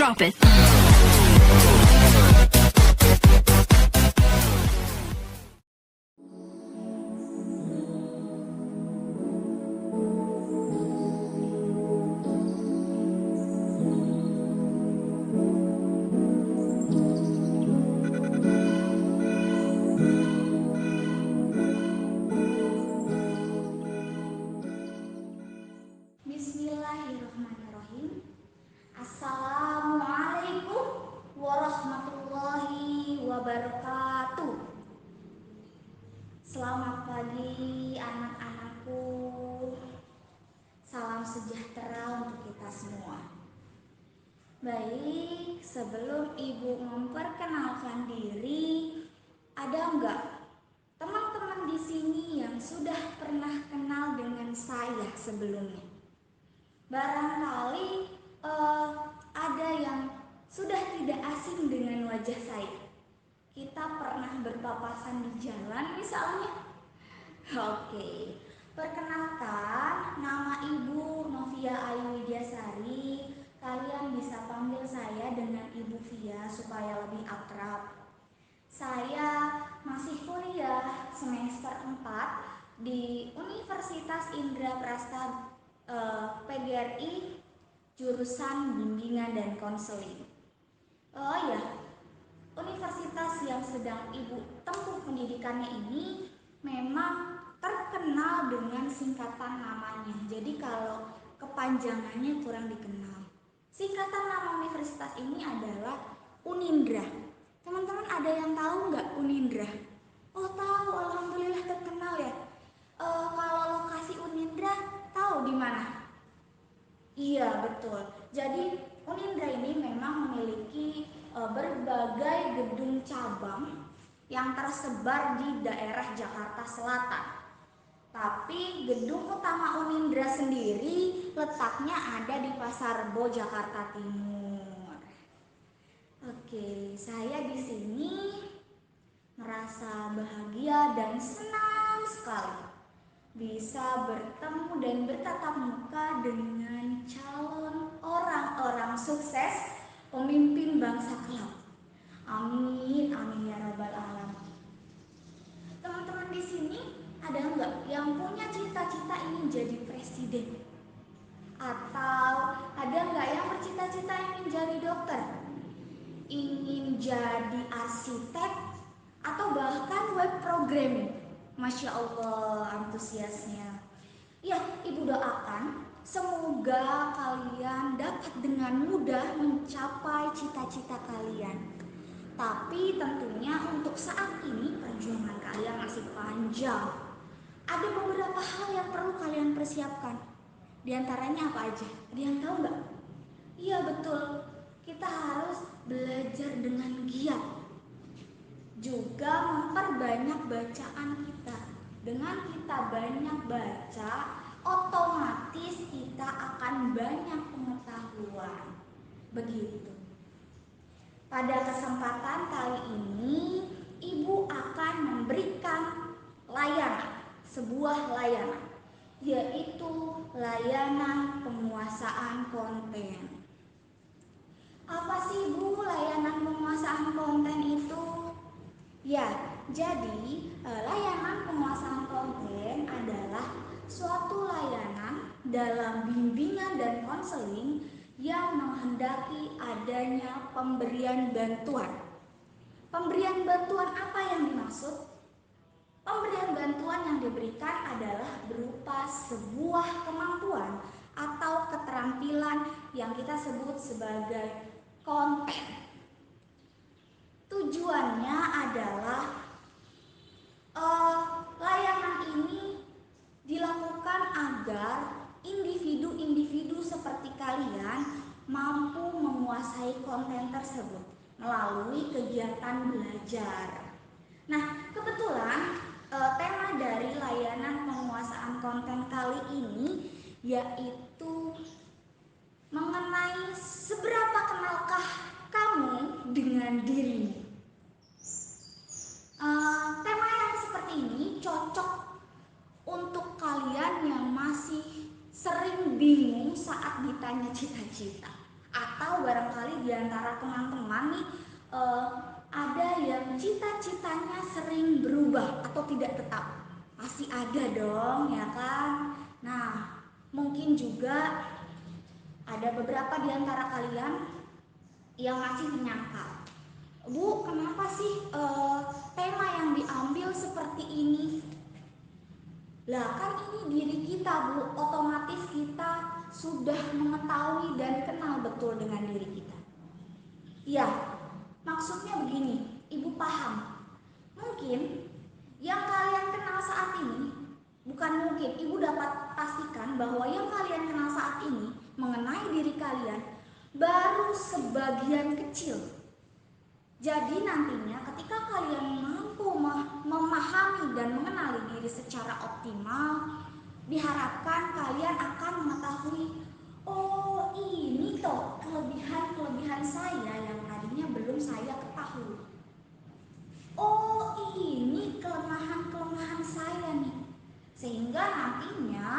Drop it. Bismillahirrahmanirrahim. Assalamualaikum warahmatullahi wabarakatuh. Selamat pagi anak-anakku. Salam sejahtera untuk kita semua. Baik, sebelum ibu memperkenalkan diri, ada enggak teman-teman di sini yang sudah pernah kenal dengan saya sebelumnya? Barangkali ada yang sudah tidak asing dengan wajah saya. Kita pernah berpapasan di jalan misalnya. Oke, perkenalkan, nama Ibu Novia Ayu Widyasari. Kalian bisa panggil saya dengan Ibu Via supaya lebih akrab. Saya masih kuliah semester 4 di Universitas Indraprasta PGRI, jurusan bimbingan dan konseling. Oh ya, universitas yang sedang ibu tempuh pendidikannya ini memang terkenal dengan singkatan namanya. Jadi kalau kepanjangannya kurang dikenal. Singkatan nama universitas ini adalah Unindra. Teman-teman ada yang tahu nggak Unindra? Oh tahu, alhamdulillah terkenal ya. Kalau lokasi Unindra tahu di mana? Iya betul. Jadi Unindra ini memang memiliki berbagai gedung cabang yang tersebar di daerah Jakarta Selatan. Tapi gedung utama Unindra sendiri letaknya ada di Pasar Rebo, Jakarta Timur. Oke, saya di sini merasa bahagia dan senang sekali bisa bertemu dan bertatap muka dengan calon orang-orang sukses pemimpin bangsa kelak. Amin, amin ya rabbal alamin. Teman-teman di sini ada nggak yang punya cita-cita ingin jadi presiden? Atau ada nggak yang bercita-cita ingin jadi dokter? Ingin jadi arsitek? Atau bahkan web programming? Masya Allah antusiasnya. Ya, ibu doakan semoga kalian dapat dengan mudah mencapai cita-cita kalian. Tapi tentunya untuk saat ini perjuangan kalian masih panjang. Ada beberapa hal yang perlu kalian persiapkan. Di antaranya apa aja? Ada yang tahu nggak? Iya betul, kita harus belajar dengan giat. Juga memperbanyak bacaan kita. Dengan kita banyak baca, otomatis kita akan banyak pengetahuan. Begitu. Pada kesempatan kali ini, ibu akan memberikan sebuah layanan, yaitu layanan penguasaan konten. Apa sih Bu layanan penguasaan konten itu? Ya, jadi layanan penguasaan konten adalah suatu layanan dalam bimbingan dan konseling yang menghendaki adanya pemberian bantuan. Pemberian bantuan apa yang dimaksud? Pemberian bantuan yang diberikan adalah berupa sebuah kemampuan atau keterampilan yang kita sebut sebagai konten. Tujuannya adalah layanan ini dilakukan agar individu-individu seperti kalian mampu menguasai konten tersebut melalui kegiatan belajar. Nah, kebetulan tema dari layanan penguasaan konten kali ini yaitu mengenai seberapa kenalkah kamu dengan dirimu. Tema yang seperti ini cocok untuk kalian yang masih sering bingung saat ditanya cita-cita, atau barangkali di antara teman-teman nih ada yang cita-citanya sering berubah atau tidak tetap? Pasti ada dong, ya kan? Nah, mungkin juga ada beberapa di antara kalian yang masih menyangkal, Bu, kenapa sih tema yang diambil seperti ini? Lah kan ini diri kita, Bu, otomatis kita sudah mengetahui dan kenal betul dengan diri kita. Ya, maksudnya begini, Ibu paham. Mungkin yang kalian kenal saat ini, bukan mungkin, Ibu dapat pastikan bahwa yang kalian kenal saat ini mengenai diri kalian baru sebagian kecil. Jadi nantinya ketika kalian mampu memahami dan mengenali diri secara optimal, diharapkan kalian akan mengetahui, oh ini toh kelebihan-kelebihan saya yang tadinya belum saya ketahui. Oh ini kelemahan-kelemahan saya nih. Sehingga nantinya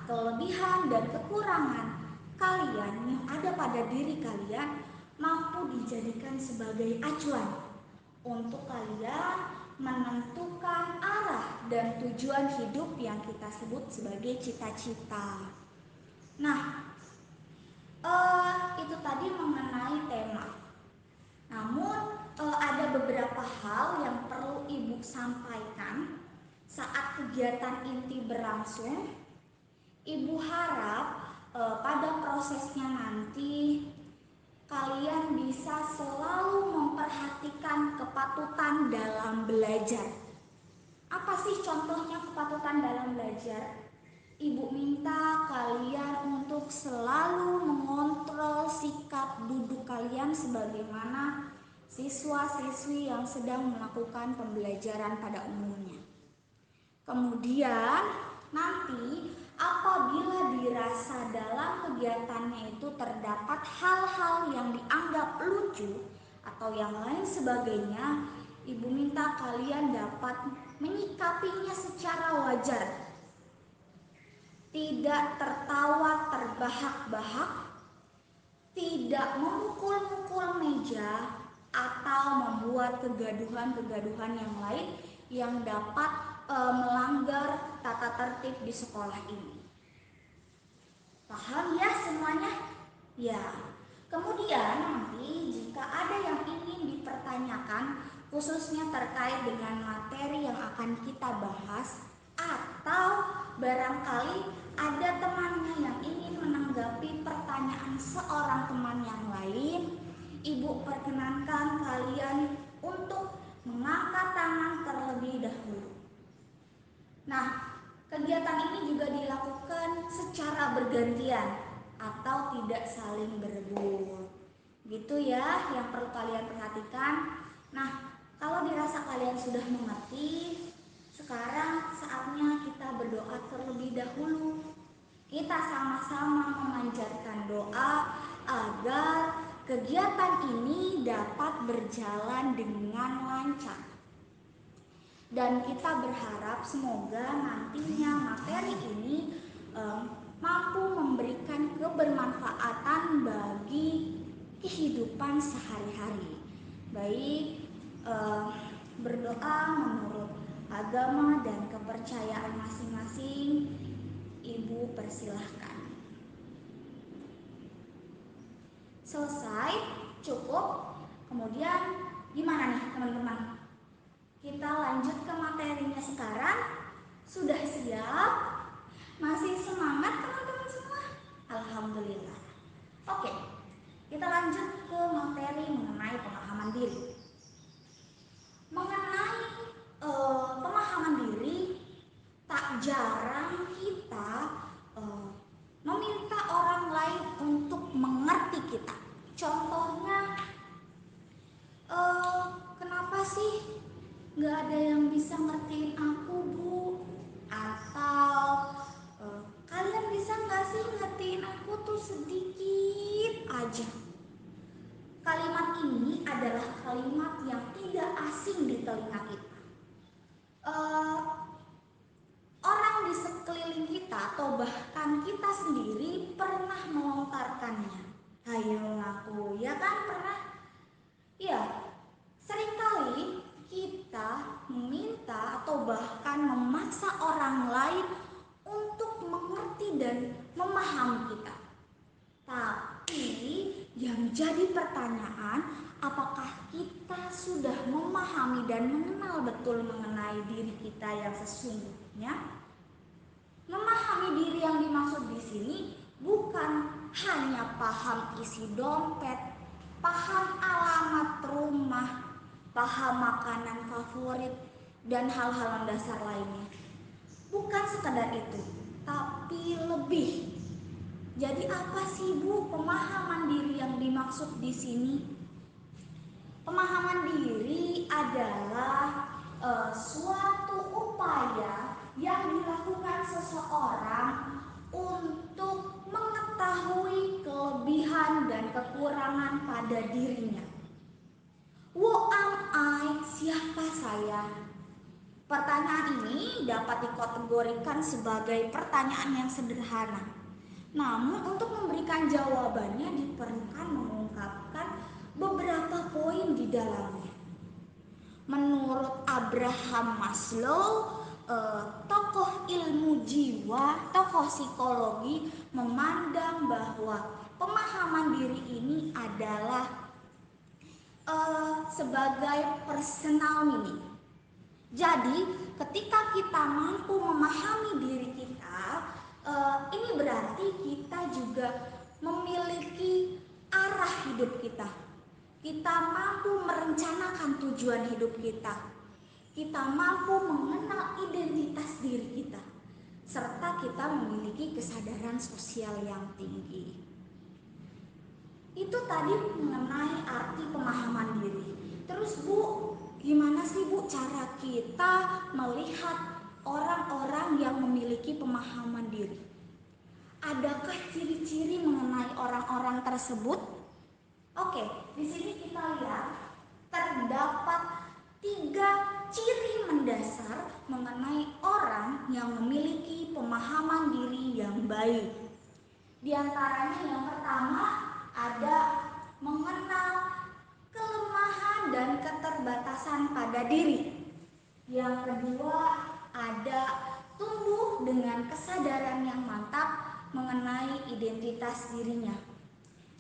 kelebihan dan kekurangan kalian yang ada pada diri kalian mampu dijadikan sebagai acuan untuk kalian menentukan arah dan tujuan hidup yang kita sebut sebagai cita-cita. Nah, itu tadi mengenai tema. Namun ada beberapa hal yang perlu Ibu sampaikan saat kegiatan inti berlangsung. Ibu harap pada prosesnya nanti kalian bisa selalu memperhatikan kepatutan dalam belajar. Apa sih contohnya kepatutan dalam belajar? Ibu minta kalian untuk selalu mengontrol sikap duduk kalian sebagaimana siswa-siswi yang sedang melakukan pembelajaran pada umumnya. Kemudian nanti apabila dirasa dalam kegiatannya itu terdapat hal-hal yang dianggap lucu atau yang lain sebagainya, Ibu minta kalian dapat menyikapinya secara wajar. Tidak tertawa terbahak-bahak, tidak memukul-mukul meja, atau membuat kegaduhan-kegaduhan yang lain yang dapat melanggar tata tertib di sekolah ini. Paham ya semuanya? Ya. Kemudian nanti jika ada yang ingin dipertanyakan khususnya terkait dengan materi yang akan kita bahas, atau barangkali ada temannya yang ingin menanggapi pertanyaan seorang teman yang lain, Ibu perkenankan kalian untuk mengangkat tangan terlebih dahulu. Nah, kegiatan ini juga dilakukan secara bergantian atau tidak saling berebut. Gitu ya yang perlu kalian perhatikan. Nah, kalau dirasa kalian sudah mengerti, sekarang saatnya kita berdoa terlebih dahulu. Kita sama-sama memanjatkan doa agar kegiatan ini dapat berjalan dengan lancar. Dan kita berharap semoga nantinya materi ini mampu memberikan kebermanfaatan bagi kehidupan sehari-hari. Baik berdoa menurut agama dan kepercayaan masing-masing, Ibu persilahkan. Selesai? Cukup? Kemudian gimana nih teman-teman? Kita lanjut ke materinya sekarang. Sudah siap? Masih semangat teman-teman semua? Alhamdulillah. Oke, kita lanjut ke materi mengenai pemahaman diri. Mengenai pemahaman diri, tak jarang kita meminta orang lain untuk mengerti kita. Contohnya, kenapa sih nggak ada yang bisa ngertiin aku, Bu? Atau kalian bisa nggak sih ngertiin aku tuh sedikit aja? Kalimat ini adalah kalimat yang tidak asing di telinga kita. Orang di sekeliling kita atau bahkan kita sendiri pernah melontarkannya. Hayo ngaku, ya kan pernah? Ya, seringkali kita meminta atau bahkan memaksa orang lain untuk mengerti dan memahami kita. Tapi yang jadi pertanyaan, apakah kita sudah memahami dan mengenal betul mengenai diri kita yang sesungguhnya? Memahami diri yang dimaksud di sini bukan hanya paham isi dompet, paham alamat rumah, paham makanan favorit, dan hal-hal mendasar lainnya. Bukan sekadar itu, tapi lebih. Jadi apa sih Bu pemahaman diri yang dimaksud di sini? Pemahaman diri adalah suatu upaya yang dilakukan seseorang untuk mengetahui kelebihan dan kekurangan pada dirinya. Who am I? Siapa saya? Pertanyaan ini dapat dikategorikan sebagai pertanyaan yang sederhana. Namun untuk memberikan jawabannya diperlukan mengungkapkan beberapa poin di dalamnya. Menurut Abraham Maslow, tokoh ilmu jiwa, tokoh psikologi memandang bahwa pemahaman diri ini adalah sebagai personal meaning. Jadi, ketika kita mampu memahami diri kita, ini berarti kita juga memiliki arah hidup kita. Kita mampu merencanakan tujuan hidup kita. Kita mampu mengenal identitas diri kita, serta kita memiliki kesadaran sosial yang tinggi. Itu tadi mengenai arti pemahaman diri. Terus Bu, gimana sih Bu cara kita melihat orang-orang yang memiliki pemahaman diri? Adakah ciri-ciri mengenai orang-orang tersebut? Oke, di sini kita lihat terdapat 3 ciri mendasar mengenai orang yang memiliki pemahaman diri yang baik. Di antaranya yang pertama ada mengenal kelemahan dan keterbatasan pada diri. Yang kedua ada tumbuh dengan kesadaran yang mantap mengenai identitas dirinya.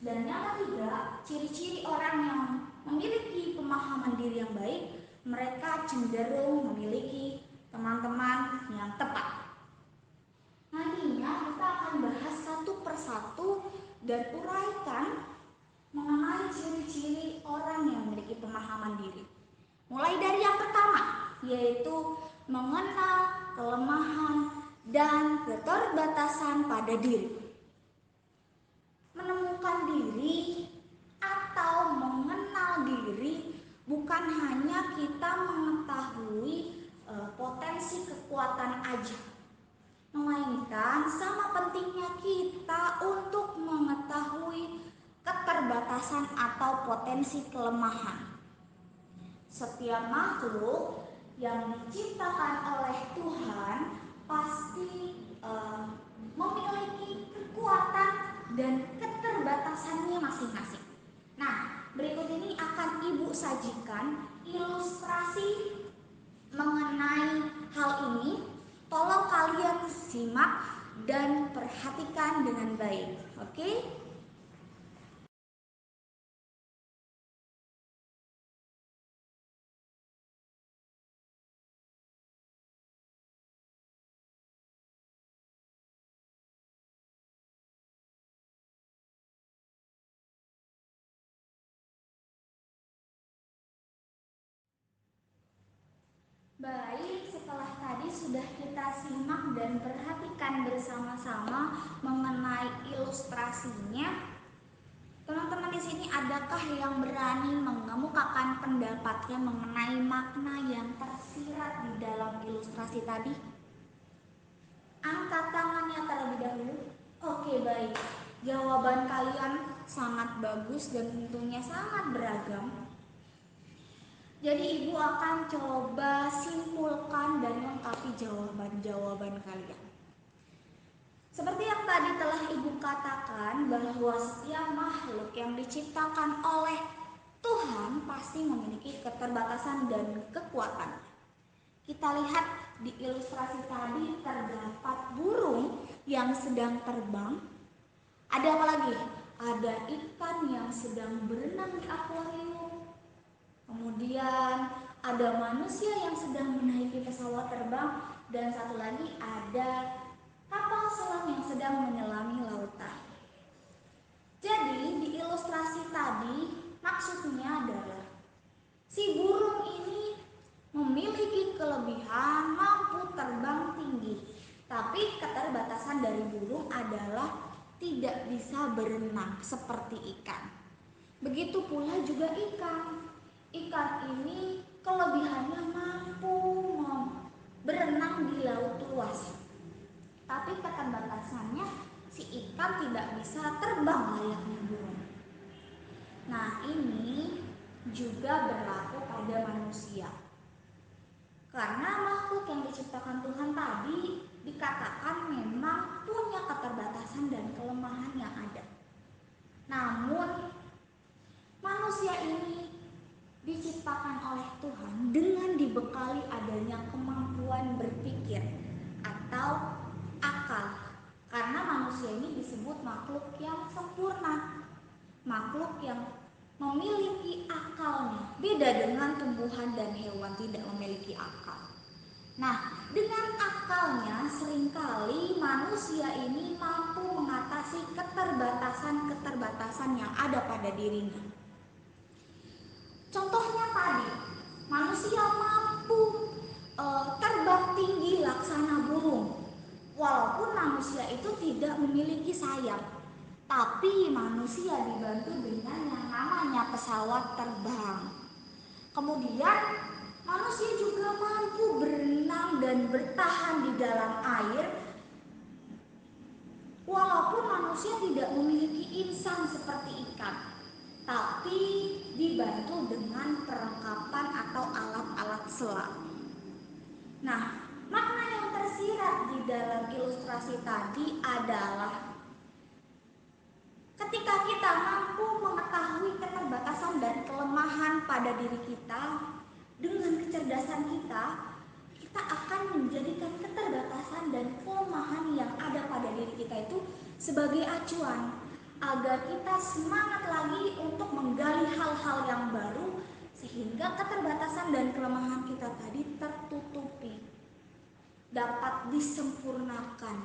Dan yang ketiga, ciri-ciri orang yang memiliki pemahaman diri yang baik, mereka cenderung memiliki teman-teman yang tepat. Nantinya kita akan bahas satu persatu dan uraikan mengenai ciri-ciri orang yang memiliki pemahaman diri. Mulai dari yang pertama, yaitu mengenal kelemahan dan keterbatasan pada diri. Menemukan diri atau mengenal diri bukan hanya kita mengetahui potensi kekuatan aja, melainkan sama pentingnya kita untuk mengetahui keterbatasan atau potensi kelemahan. Setiap makhluk yang diciptakan oleh Tuhan pasti memiliki kekuatan dan keterbatasannya masing-masing. Nah, berikut ini akan Ibu sajikan ilustrasi mengenai hal ini. Tolong kalian simak dan perhatikan dengan baik, oke? Baik, setelah tadi sudah kita simak dan perhatikan bersama-sama mengenai ilustrasinya. Teman-teman di sini adakah yang berani mengemukakan pendapatnya mengenai makna yang tersirat di dalam ilustrasi tadi? Angkat tangannya terlebih dahulu. Oke, baik. Jawaban kalian sangat bagus dan tentunya sangat beragam. Jadi Ibu akan coba simpulkan dan lengkapi jawaban-jawaban kalian. Seperti yang tadi telah Ibu katakan bahwa setiap makhluk yang diciptakan oleh Tuhan pasti memiliki keterbatasan dan kekuatan. Kita lihat di ilustrasi tadi terdapat burung yang sedang terbang. Ada apa lagi? Ada ikan yang sedang berenang di akuarium. Kemudian ada manusia yang sedang menaiki pesawat terbang, dan satu lagi ada kapal selam yang sedang menyelami lautan. Jadi di ilustrasi tadi maksudnya adalah si burung ini memiliki kelebihan mampu terbang tinggi, tapi keterbatasan dari burung adalah tidak bisa berenang seperti ikan. Begitu pula juga ikan. Ikan ini kelebihannya mampu berenang di laut luas, tapi keterbatasannya si ikan tidak bisa terbang layaknya burung. Nah, ini juga berlaku pada manusia. Karena makhluk yang diciptakan Tuhan tadi dikatakan memang punya keterbatasan dan kelemahan yang ada. Namun manusia ini diciptakan oleh Tuhan dengan dibekali adanya kemampuan berpikir atau akal. Karena manusia ini disebut makhluk yang sempurna, makhluk yang memiliki akalnya. Beda dengan tumbuhan dan hewan tidak memiliki akal. Nah, dengan akalnya seringkali manusia ini mampu mengatasi keterbatasan-keterbatasan yang ada pada dirinya. Contohnya tadi, manusia mampu terbang tinggi laksana burung. Walaupun manusia itu tidak memiliki sayap, tapi manusia dibantu dengan yang namanya pesawat terbang. Kemudian manusia juga mampu berenang dan bertahan di dalam air, walaupun manusia tidak memiliki insan seperti ikan, tapi dibantu dengan perlengkapan atau alat-alat selam. Nah, makna yang tersirat di dalam ilustrasi tadi adalah ketika kita mampu mengetahui keterbatasan dan kelemahan pada diri kita, dengan kecerdasan kita akan menjadikan keterbatasan dan kelemahan yang ada pada diri kita itu sebagai acuan agar kita semangat lagi untuk menggali hal-hal yang baru, sehingga keterbatasan dan kelemahan kita tadi tertutupi, dapat disempurnakan.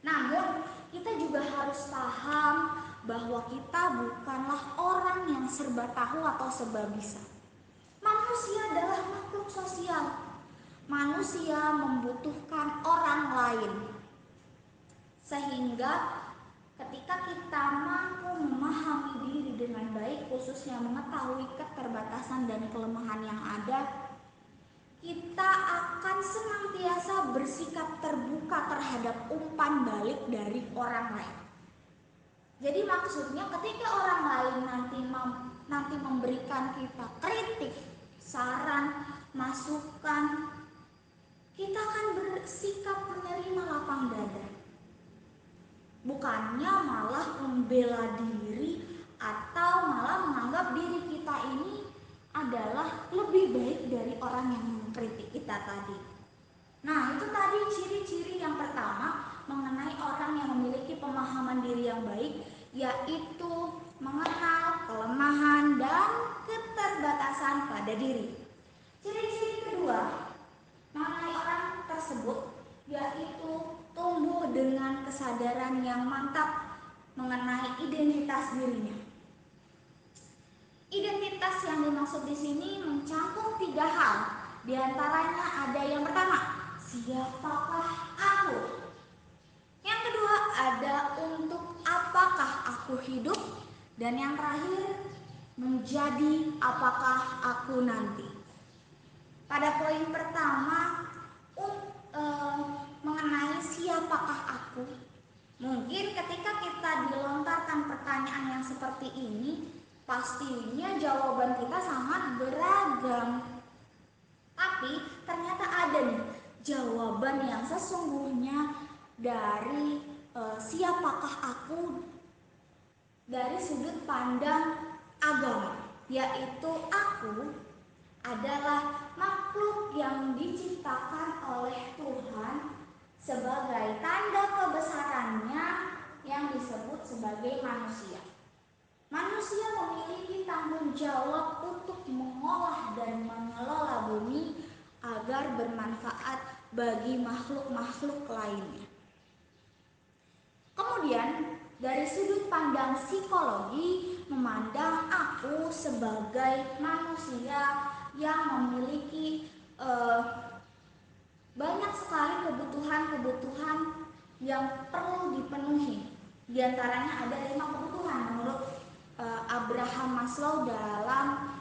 Namun kita juga harus paham bahwa kita bukanlah orang yang serba tahu atau serba bisa. Manusia adalah makhluk sosial. Manusia membutuhkan orang lain. Sehingga ketika kita mampu memahami diri dengan baik, khususnya mengetahui keterbatasan dan kelemahan yang ada, kita akan senantiasa bersikap terbuka terhadap umpan balik dari orang lain. Jadi maksudnya ketika orang lain nanti memberikan kita kritik, saran, masukan, kita akan bersikap menerima lapang dada. Bukannya malah membela diri atau malah menganggap diri kita ini adalah lebih baik dari orang yang mengkritik kita tadi. Nah, itu tadi ciri-ciri yang pertama mengenai orang yang memiliki pemahaman diri yang baik, yaitu mengenal kelemahan dan keterbatasan pada diri. Ciri-ciri kedua mengenai orang tersebut yaitu tumbuh dengan kesadaran yang mantap mengenai identitas dirinya. Identitas yang dimaksud di sini mencakup 3 hal. Di antaranya ada yang pertama, siapakah aku? Yang kedua ada untuk apakah aku hidup? Dan yang terakhir, menjadi apakah aku nanti. Pada poin pertama, mengenai siapakah aku, mungkin ketika kita dilontarkan pertanyaan yang seperti ini, pastinya jawaban kita sangat beragam. Tapi ternyata ada nih jawaban yang sesungguhnya dari siapakah aku dari sudut pandang agama, yaitu aku adalah makhluk yang diciptakan oleh Tuhan sebagai tanda kebesarannya yang disebut sebagai manusia. Manusia memiliki tanggung jawab untuk mengolah dan mengelola bumi agar bermanfaat bagi makhluk-makhluk lainnya. Kemudian, dari sudut pandang psikologi, memandang aku sebagai manusia yang memiliki banyak sekali kebutuhan-kebutuhan yang perlu dipenuhi. Di antaranya ada 5 kebutuhan menurut Abraham Maslow dalam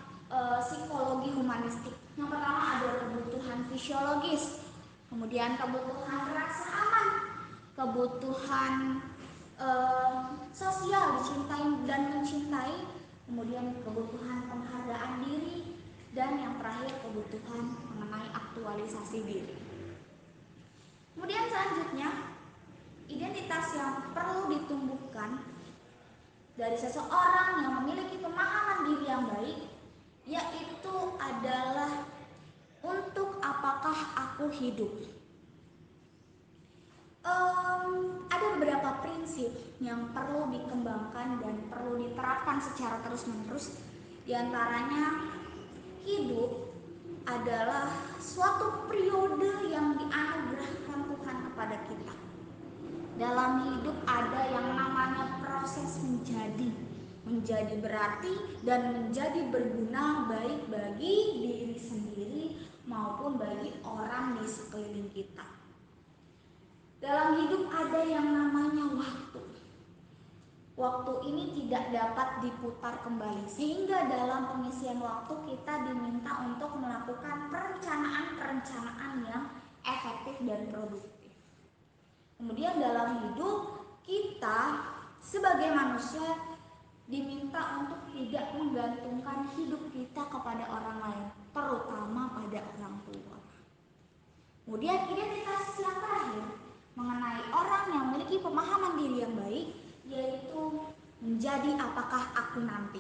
psikologi humanistik. Yang pertama ada kebutuhan fisiologis, kemudian kebutuhan rasa aman, kebutuhan sosial, dicintai dan mencintai, kemudian kebutuhan penghargaan diri, dan yang terakhir kebutuhan mengenai aktualisasi diri. Kemudian selanjutnya, identitas yang perlu ditumbuhkan dari seseorang yang memiliki pemahaman diri yang baik, yaitu adalah untuk apakah aku hidup. Ada beberapa prinsip yang perlu dikembangkan dan perlu diterapkan secara terus-menerus. Di antaranya, hidup adalah suatu periode yang dianugerahkan Tuhan kepada kita. Dalam hidup ada yang namanya proses menjadi berarti dan menjadi berguna baik bagi diri sendiri maupun bagi orang di sekeliling kita. Dalam hidup ada yang namanya waktu. Waktu ini tidak dapat diputar kembali, sehingga dalam pengisian waktu kita diminta untuk melakukan perencanaan-perencanaan yang efektif dan produktif. Kemudian dalam hidup kita sebagai manusia diminta untuk tidak menggantungkan hidup kita kepada orang lain, terutama pada orang tua. Kemudian identitas yang terakhir mengenai orang yang memiliki pemahaman diri yang baik, yaitu menjadi apakah aku nanti.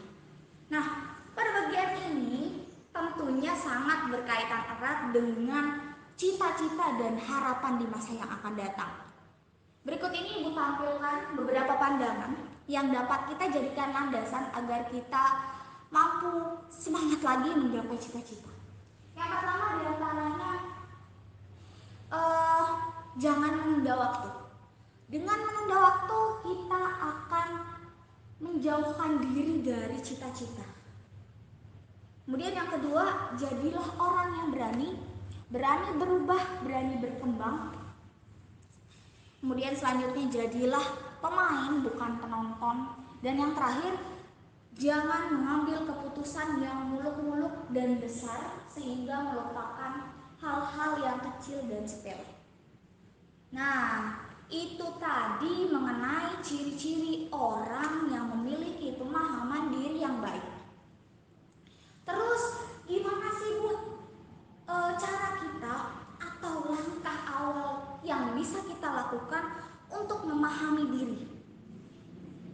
Nah, pada bagian ini tentunya sangat berkaitan erat dengan cita-cita dan harapan di masa yang akan datang. Berikut ini Ibu tampilkan beberapa pandangan yang dapat kita jadikan landasan agar kita mampu semangat lagi menggapai cita-cita. Yang pertama di antaranya, jangan menunda waktu. Dengan menunda waktu, kita akan menjauhkan diri dari cita-cita. Kemudian yang kedua, jadilah orang yang berani berubah, berani berkembang. Kemudian selanjutnya, jadilah pemain bukan penonton. Dan yang terakhir, jangan mengambil keputusan yang muluk-muluk dan besar sehingga melupakan hal-hal yang kecil dan sepele. Nah, itu tadi mengenai ciri-ciri orang yang memiliki pemahaman diri yang baik. Terus gimana sih Bu cara kita atau langkah awal yang bisa kita lakukan untuk memahami diri?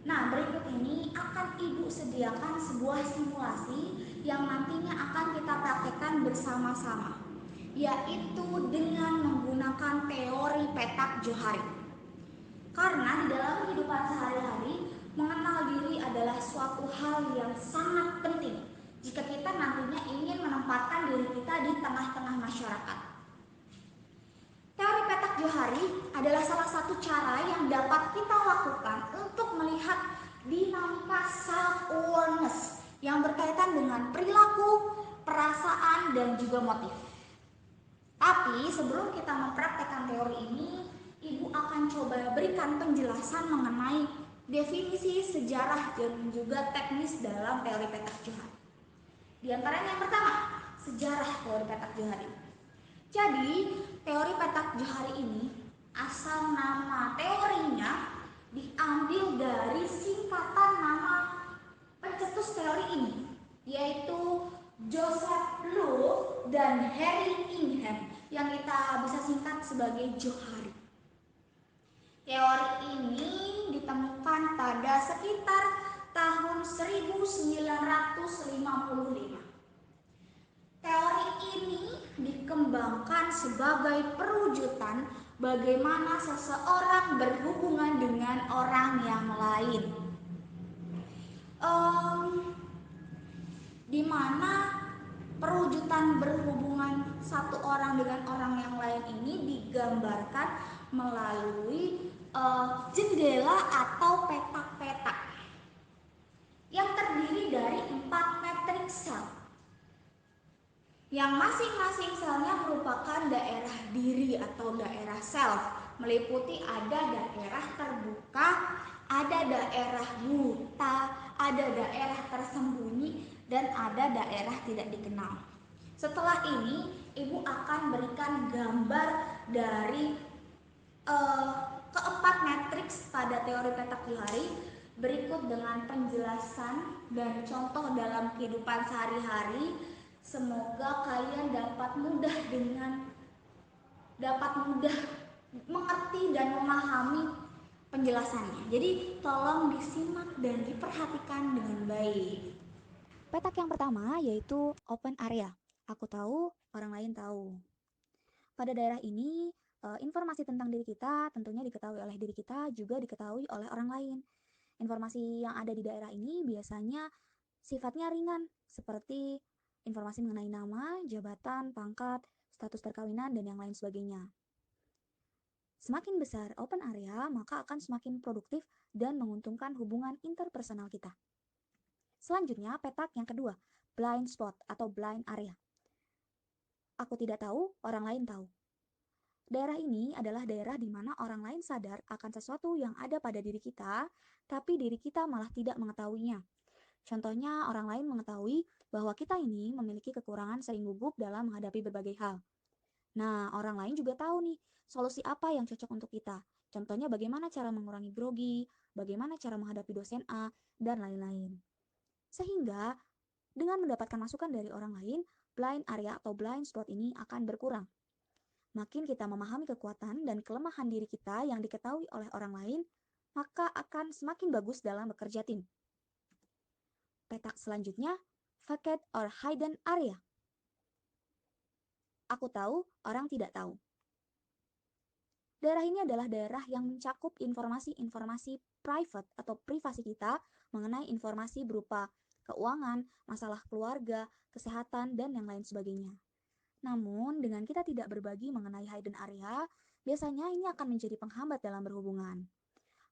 Nah, berikut ini akan Ibu sediakan sebuah simulasi yang nantinya akan kita praktekkan bersama-sama, yaitu dengan menggunakan teori petak Johari. Karena di dalam kehidupan sehari-hari, mengenal diri adalah suatu hal yang sangat penting jika kita nantinya ingin menempatkan diri kita di tengah-tengah masyarakat. Teori petak Johari adalah salah satu cara yang dapat kita lakukan untuk melihat dinamika self-awareness yang berkaitan dengan perilaku, perasaan, dan juga motif. Tapi sebelum kita mempraktekkan teori ini, Ibu akan coba berikan penjelasan mengenai definisi, sejarah, dan juga teknis dalam teori petak Johari. Di antaranya yang pertama, sejarah teori petak Johari. Jadi, teori petak Johari ini asal nama teorinya diambil dari singkatan nama pencetus teori ini, yaitu Joseph Lowe dan Harry Ingham, yang kita bisa singkat sebagai Johari. Teori ini ditemukan pada sekitar tahun 1955. Teori ini dikembangkan sebagai perwujudan bagaimana seseorang berhubungan dengan orang yang lain. Um, di mana perwujudan berhubungan satu orang dengan orang yang lain ini digambarkan melalui jendela atau petak-petak yang terdiri dari 4 matriks sel, yang masing-masing selnya merupakan daerah diri atau daerah self, meliputi ada daerah terbuka, ada daerah buta, ada daerah tersembunyi, dan ada daerah tidak dikenal. Setelah ini, Ibu akan berikan gambar dari keempat matriks pada teori petak Johari berikut dengan penjelasan dan contoh dalam kehidupan sehari-hari. Semoga kalian dapat mudah mengerti dan memahami penjelasannya. Jadi tolong disimak dan diperhatikan dengan baik. Petak yang pertama yaitu open area. Aku tahu, orang lain tahu. Pada daerah ini, informasi tentang diri kita tentunya diketahui oleh diri kita, juga diketahui oleh orang lain. Informasi yang ada di daerah ini biasanya sifatnya ringan, seperti informasi mengenai nama, jabatan, pangkat, status perkawinan, dan yang lain sebagainya. Semakin besar open area, maka akan semakin produktif dan menguntungkan hubungan interpersonal kita. Selanjutnya, petak yang kedua, blind spot atau blind area. Aku tidak tahu, orang lain tahu. Daerah ini adalah daerah di mana orang lain sadar akan sesuatu yang ada pada diri kita, tapi diri kita malah tidak mengetahuinya. Contohnya, orang lain mengetahui bahwa kita ini memiliki kekurangan sering gugup dalam menghadapi berbagai hal. Nah, orang lain juga tahu nih, solusi apa yang cocok untuk kita. Contohnya bagaimana cara mengurangi grogi, bagaimana cara menghadapi dosen A, dan lain-lain. Sehingga, dengan mendapatkan masukan dari orang lain, blind area atau blind spot ini akan berkurang. Makin kita memahami kekuatan dan kelemahan diri kita yang diketahui oleh orang lain, maka akan semakin bagus dalam bekerja tim. Petak selanjutnya, vacant or hidden area. Aku tahu, orang tidak tahu. Daerah ini adalah daerah yang mencakup informasi-informasi private atau privasi kita mengenai informasi berupa keuangan, masalah keluarga, kesehatan, dan yang lain sebagainya. Namun, dengan kita tidak berbagi mengenai hidden area, biasanya ini akan menjadi penghambat dalam berhubungan.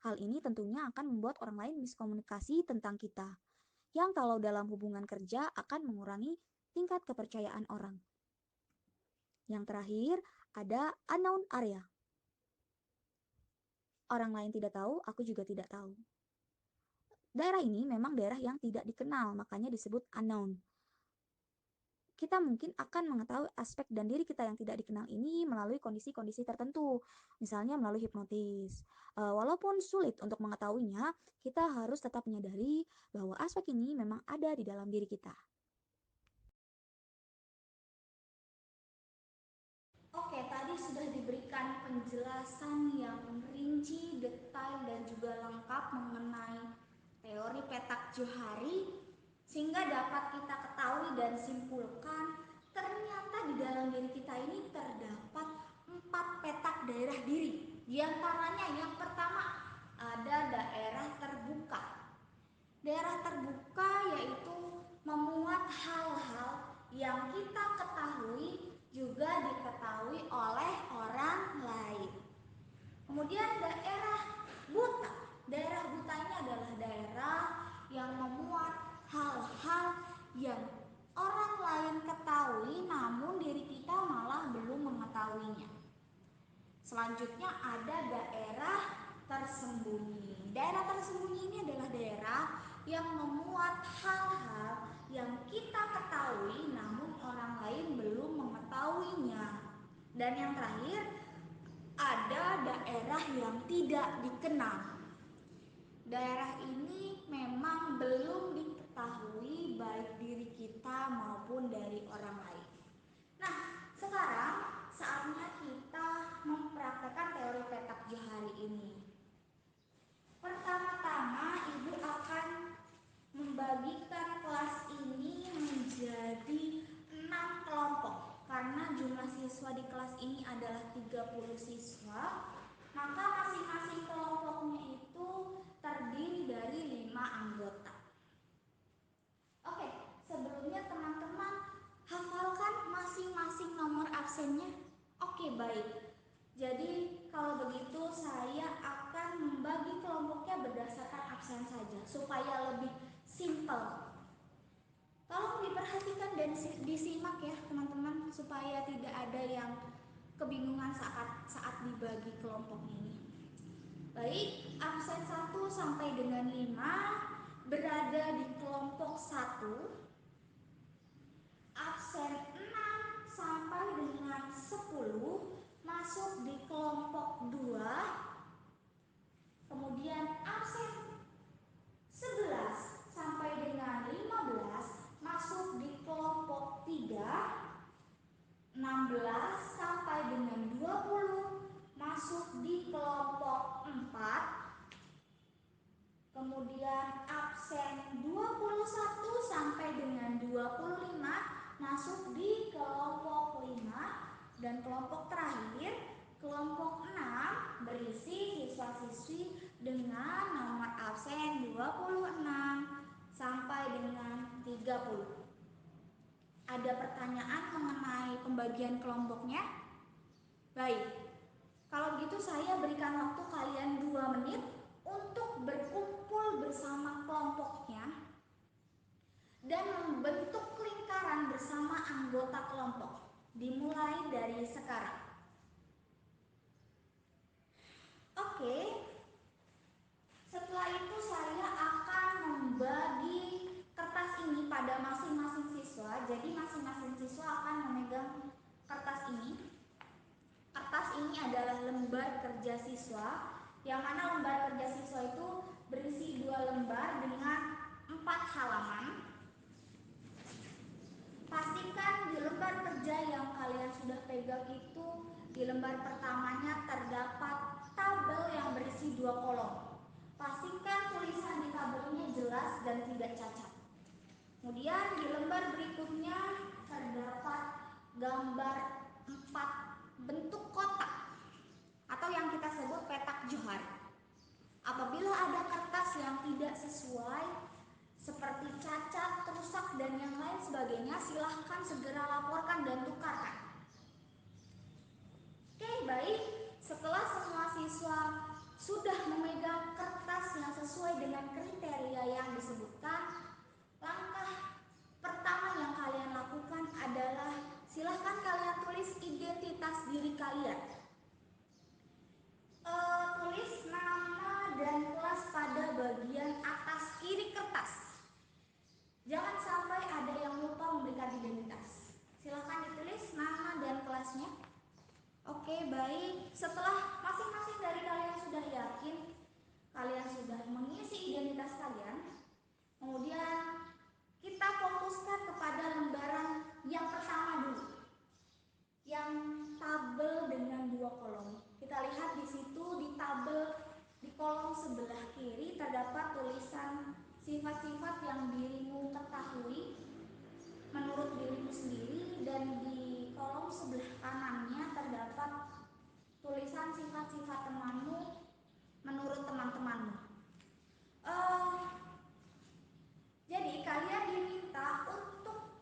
Hal ini tentunya akan membuat orang lain miskomunikasi tentang kita, yang kalau dalam hubungan kerja akan mengurangi tingkat kepercayaan orang. Yang terakhir, ada unknown area. Orang lain tidak tahu, aku juga tidak tahu. Daerah ini memang daerah yang tidak dikenal, makanya disebut unknown. Kita mungkin akan mengetahui aspek dan diri kita yang tidak dikenal ini melalui kondisi-kondisi tertentu, misalnya melalui hipnotis. Walaupun sulit untuk mengetahuinya, kita harus tetap menyadari bahwa aspek ini memang ada di dalam diri kita. Oke, tadi sudah diberikan penjelasan yang rinci, detail, dan juga lengkap mengenai teori petak Johari, sehingga dapat kita ketahui dan simpulkan ternyata di dalam diri kita ini terdapat 4 petak daerah diri. Di antaranya yang pertama ada daerah terbuka. Daerah terbuka yaitu memuat hal-hal yang kita ketahui juga diketahui oleh orang lain. Kemudian daerah buta. Daerah buta ini adalah daerah yang memuat hal-hal yang orang lain ketahui namun diri kita malah belum mengetahuinya. Selanjutnya ada daerah tersembunyi. Daerah tersembunyi ini adalah daerah yang memuat hal-hal yang kita ketahui namun orang lain belum mengetahuinya. Dan yang terakhir, ada daerah yang tidak dikenal. Daerah ini memang belum diketahui baik diri kita maupun dari orang lain. Nah, sekarang saatnya kita mempraktekkan teori petak Johari ini. Pertama-tama Ibu akan membagikan kelas ini menjadi 6 kelompok. Karena jumlah siswa di kelas ini adalah 30 siswa, maka masing-masing kelompoknya itu terdiri dari 5 anggota. Oke, sebelumnya teman-teman hafalkan masing-masing nomor absennya. Oke, baik. Jadi kalau begitu saya akan membagi kelompoknya berdasarkan absen saja supaya lebih simpel. Tolong diperhatikan dan disimak ya teman-teman supaya tidak ada yang kebingungan saat dibagi kelompok ini. Baik, absen 1 sampai dengan 5 berada di kelompok 1. Absen 6 sampai dengan 10 masuk di kelompok 2. Kemudian absen 11 sampai dengan 15 masuk di kelompok 3. 16 sampai dengan 20 masuk di kelompok 4. Kemudian absen 21 sampai dengan 25 masuk di kelompok 5. Dan kelompok terakhir, kelompok 6 berisi siswa-siswi dengan nomor absen 26 sampai dengan 30. Ada pertanyaan mengenai pembagian kelompoknya? Baik, kalau begitu saya berikan waktu kalian 2 menit untuk berkumpul bersama kelompoknya dan membentuk lingkaran bersama anggota kelompok. Dimulai dari sekarang. Oke, setelah itu saya akan membagi kertas ini pada masing-masing siswa. Jadi masing-masing siswa akan memegang kertas ini. Kertas ini adalah lembar kerja siswa, yang mana lembar kerja siswa itu berisi 2 lembar dengan 4 halaman. Pastikan di lembar kerja yang kalian sudah pegang itu di lembar pertamanya terdapat tabel yang berisi 2 kolom. Pastikan tulisan di tabelnya jelas dan tidak cacat. Kemudian di lembar berikutnya terdapat gambar 4 bentuk kotak atau yang kita sebut petak johar. Apabila ada kertas yang tidak sesuai seperti cacat, rusak, dan yang lain sebagainya, silahkan segera laporkan dan tukarkan. Oke, baik. Setelah semua siswa sudah memegang kertas yang sesuai dengan kriteria yang disebutkan, langkah pertama yang kalian lakukan adalah silahkan kalian tulis identitas diri kalian. Tulis nama dan kelas pada bagian atas kiri kertas. Jangan sampai ada yang lupa memberikan identitas. Silahkan ditulis nama dan kelasnya. Oke, baik. Setelah masing-masing dari kalian sudah yakin, kalian sudah mengisi identitas kalian, kemudian kita fokuskan kepada lembaran yang pertama dulu, yang tabel dengan 2 kolom. Kita lihat di situ di tabel di kolom sebelah kiri terdapat tulisan sifat-sifat yang dirimu ketahui menurut dirimu sendiri, dan di kolom sebelah kanannya terdapat tulisan sifat-sifat temanmu menurut teman-temanmu. Jadi kalian diminta untuk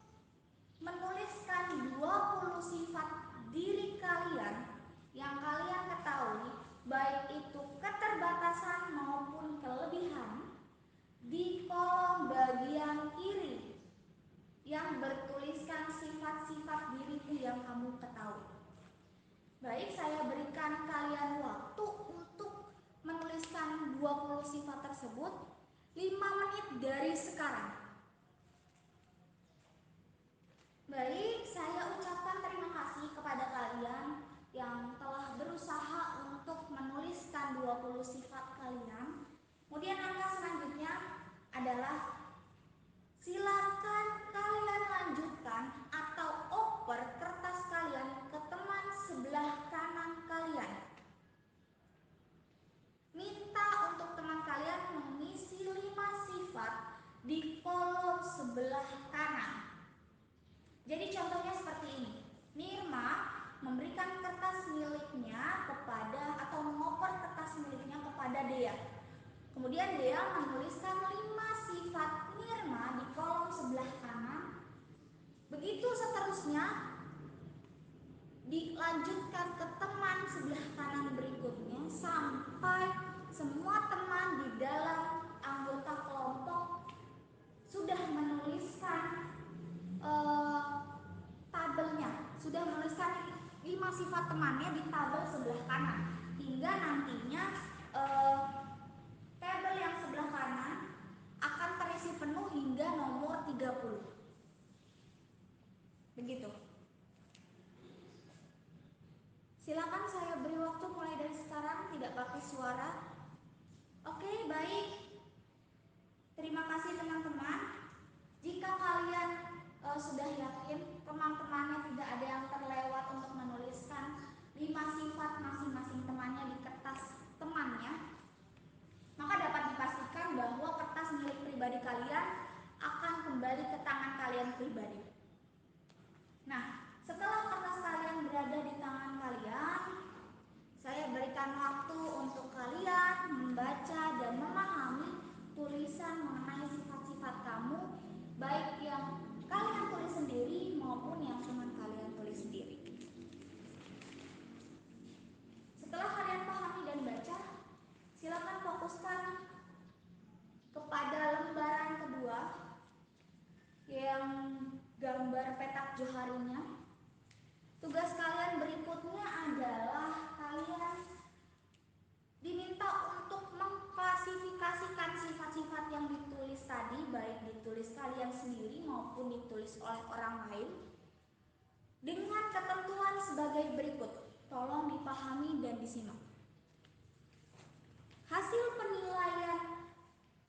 menuliskan 20 sifat diri kalian yang kalian ketahui, baik itu keterbatasan maupun kelebihan, di kolom bagian kiri yang bertuliskan sifat-sifat dirimu yang kamu ketahui. Baik, saya berikan kalian waktu untuk menuliskan 20 sifat tersebut 5 menit dari sekarang. Baik, saya ucapkan terima kasih kepada kalian yang telah berusaha untuk menuliskan 20 sifat kalian. Kemudian langkah selanjutnya adalah silakan kalian lanjutkan atau oper kertas kalian ke teman sebelah kanan kalian. Minta untuk teman kalian Jadi contohnya seperti ini. Nirma memberikan kertas miliknya kepada atau mengoper kertas miliknya kepada Dea. Kemudian Dea menuliskan 5 sifat Nirma di kolom sebelah kanan. Begitu seterusnya dilanjutkan ke teman sebelah kanan berikutnya sampai semua teman di dalam anggota kelompok sudah menuliskan tabelnya, sudah menuliskan 5 sifat temannya di tabel sebelah kanan, hingga nantinya tabel yang sebelah kanan akan terisi penuh hingga nomor 30. Begitu. Silakan saya beri waktu mulai dari sekarang, tidak pakai suara. Oke, baik. Terima kasih teman-teman. Jika kalian sudah yakin teman-temannya tidak ada yang terlewat untuk menuliskan 5 sifat masing-masing temannya di kertas temannya, maka dapat dipastikan bahwa kertas milik pribadi kalian akan kembali ke tangan kalian pribadi. Nah, setelah kertas kalian berada di tangan kalian, saya berikan waktu untuk kalian membaca dan memahami tulisan mengenai sifat-sifat kamu, baik yang kalian tulis sendiri maupun yang teman kalian tulis sendiri. Setelah kalian pahami dan baca, silakan fokuskan kepada lembaran kedua yang gambar petak joharinya. Tugas kalian berikutnya adalah kalian diminta untuk mengklasifikasikan sifat-sifat yang ditulis tadi, baik ditulis kalian sendiri maupun ditulis oleh orang lain, dengan ketentuan sebagai berikut. Tolong dipahami dan disimak. Hasil penilaian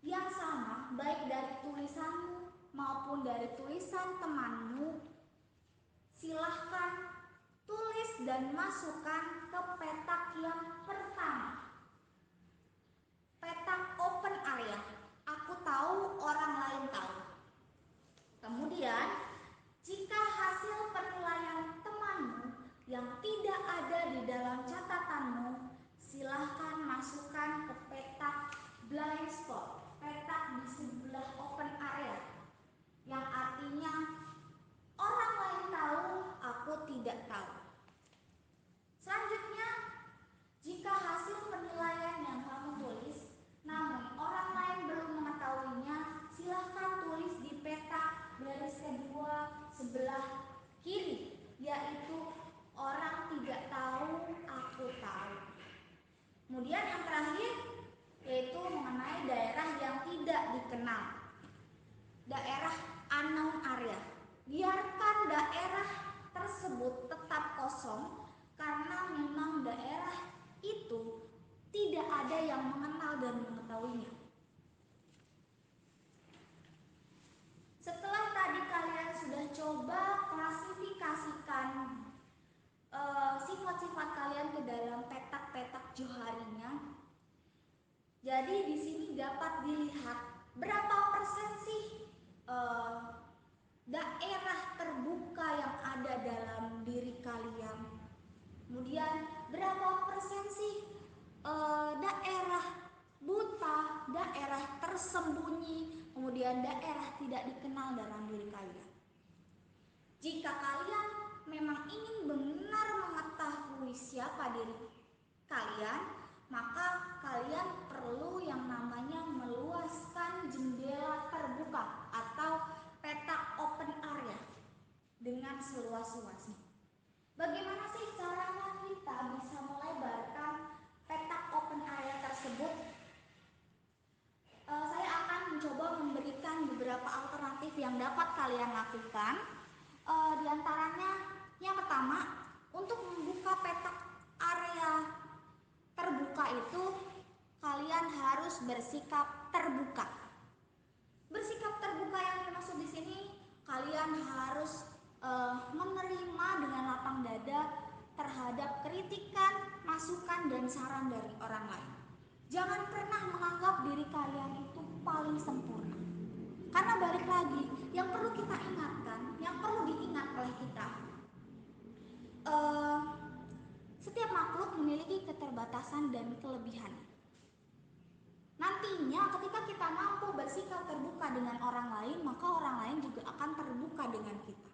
yang sama, baik dari tulisanmu maupun dari tulisan temanmu, silahkan tulis dan masukkan ke petak yang pertama. Petak open area. Aku tahu, orang lain tahu. Kemudian, jika hasil penilaian temanmu yang tidak ada di dalam catatanmu, silahkan masukkan ke petak blind spot, petak di sebelah open area, yang artinya orang lain tahu, aku tidak tahu. Selanjutnya, jika hasil penilaian yang kamu tulis namun orang lain belum mengetahuinya, silahkan tulis di petak garis kedua sebelah kiri, yaitu orang tidak tahu, aku tahu. Kemudian yang terakhir yaitu mengenai daerah yang tidak dikenal, daerah unknown area. Biarkan daerah tersebut tetap kosong karena memang daerah itu tidak ada yang mengenal dan mengetahuinya. Setelah tadi kalian sudah coba klasifikasikan sifat-sifat kalian ke dalam petak-petak joharinya, jadi di sini dapat dilihat berapa persen sih daerah terbuka yang ada dalam diri kalian. Kemudian berapa persen sih daerah buta, daerah tersembunyi, kemudian daerah tidak dikenal dalam diri kalian. Jika kalian memang ingin benar mengetahui siapa diri kalian, maka kalian perlu yang namanya meluaskan jendela terbuka atau petak open area dengan seluas-luasnya. Bagaimana sih caranya kita bisa melebarkan petak open area tersebut? Saya akan mencoba memberikan beberapa alternatif yang dapat kalian lakukan. Di antaranya, yang pertama, untuk membuka petak area terbuka itu kalian harus bersikap terbuka. Bersikap terbuka yang dimaksud di sini, kalian harus menerima dengan lapang dada terhadap kritikan, masukan, dan saran dari orang lain. Jangan pernah menganggap diri kalian itu paling sempurna. Karena balik lagi, yang perlu kita ingatkan, yang perlu diingat keterbatasan dan kelebihannya. Nantinya ketika kita mampu bersikap terbuka dengan orang lain, maka orang lain juga akan terbuka dengan kita.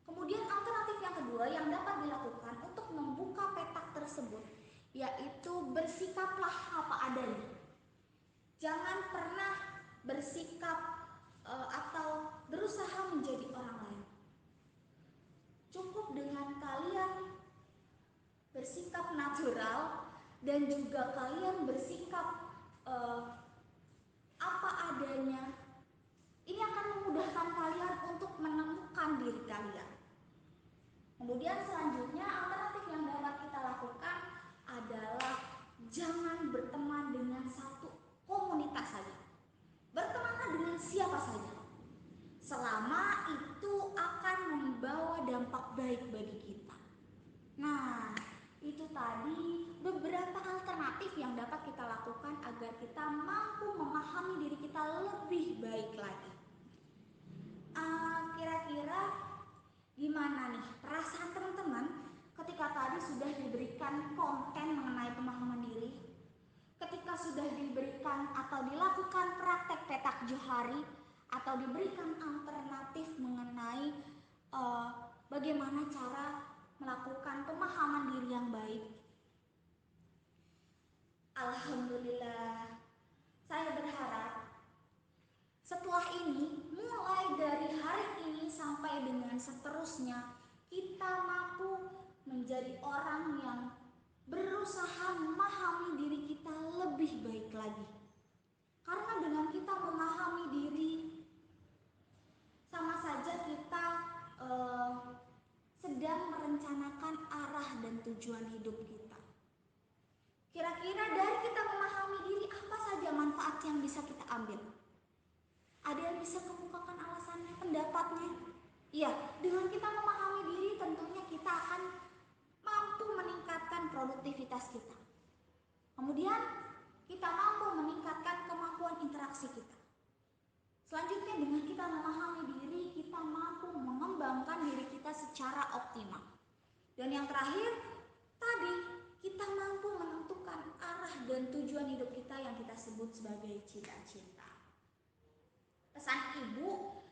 Kemudian alternatif yang kedua yang dapat dilakukan untuk membuka petak tersebut, yaitu bersikaplah apa adanya. Jangan pernah bersikap atau berusaha menjadi orang lain. Cukup dengan kalian bersikap natural dan juga kalian bersikap apa adanya. Ini akan memudahkan kalian untuk menemukan diri kalian. Kemudian selanjutnya alternatif yang dapat kita lakukan adalah jangan berteman dengan satu komunitas saja. Bertemanlah dengan siapa saja, selama itu akan membawa dampak baik bagi kita. Nah, itu tadi beberapa alternatif yang dapat kita lakukan agar kita mampu memahami diri kita lebih baik lagi. Kira-kira gimana nih perasaan teman-teman ketika tadi sudah diberikan konten mengenai pemahaman diri, ketika sudah diberikan atau dilakukan praktek petak johari, atau diberikan alternatif mengenai bagaimana cara melakukan pemahaman diri yang baik. Alhamdulillah, saya berharap setelah ini, mulai dari hari ini sampai dengan seterusnya, kita mampu menjadi orang yang berusaha memahami diri kita lebih baik lagi. Karena dengan kita memahami diri, sama saja kita sedang merencanakan arah dan tujuan hidup kita. Kira-kira dari kita memahami diri, apa saja manfaat yang bisa kita ambil? Ada yang bisa kemukakan alasannya, pendapatnya? Iya, dengan kita memahami diri tentunya kita akan mampu meningkatkan produktivitas kita. Kemudian kita mampu meningkatkan kemampuan interaksi kita. Selanjutnya dengan kita memahami diri, kita mampu mengembangkan diri kita secara optimal. Dan yang terakhir, tadi kita mampu menentukan arah dan tujuan hidup kita yang kita sebut sebagai cita-cita. Pesan ibu,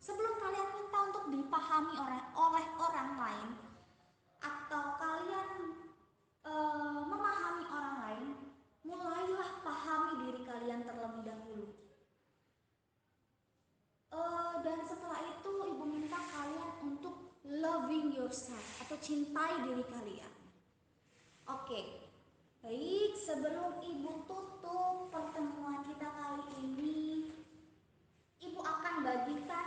sebelum kalian minta untuk dipahami oleh orang lain, atau kalian memahami orang lain, mulailah pahami diri kalian terlebih dahulu. Dan setelah itu ibu minta kalian untuk loving yourself atau cintai diri kalian. Oke, baik, sebelum ibu tutup pertemuan kita kali ini, ibu akan bagikan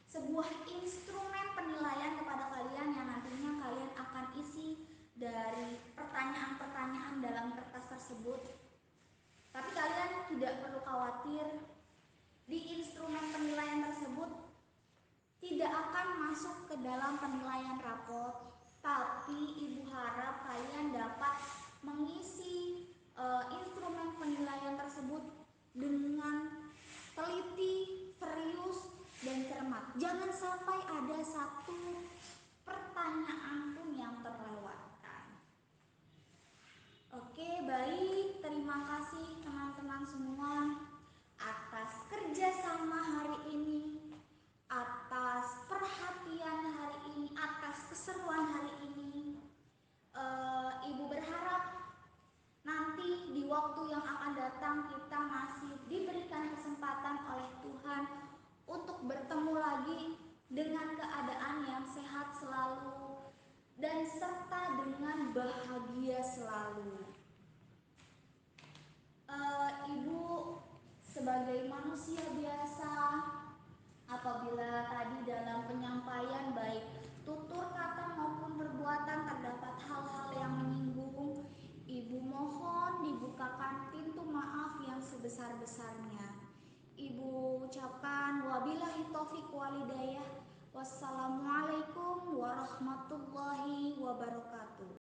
sebuah instrumen penilaian kepada kalian yang nantinya kalian akan isi dari pertanyaan-pertanyaan dalam kertas tersebut. Tapi kalian tidak perlu khawatir, di instrumen penilaian tersebut tidak akan masuk ke dalam penilaian rapot, tapi ibu harap kalian dapat mengisi instrumen penilaian tersebut dengan teliti, serius, dan cermat. Jangan sampai ada satu pertanyaan pun yang terlewatkan. Oke, baik, terima kasih teman-teman semua atas kerjasama hari ini, atas perhatian hari ini, atas keseruan hari ini. Ibu berharap nanti di waktu yang akan datang kita masih diberikan kesempatan oleh Tuhan untuk bertemu lagi dengan keadaan yang sehat selalu dan serta dengan bahagia selalu. Ibu sebagai manusia biasa, apabila tadi dalam penyampaian baik tutur kata maupun perbuatan terdapat hal-hal yang menyinggung, ibu mohon dibukakan pintu maaf yang sebesar-besarnya. Ibu ucapkan wabillahi taufiq walhidayah. Wassalamualaikum warahmatullahi wabarakatuh.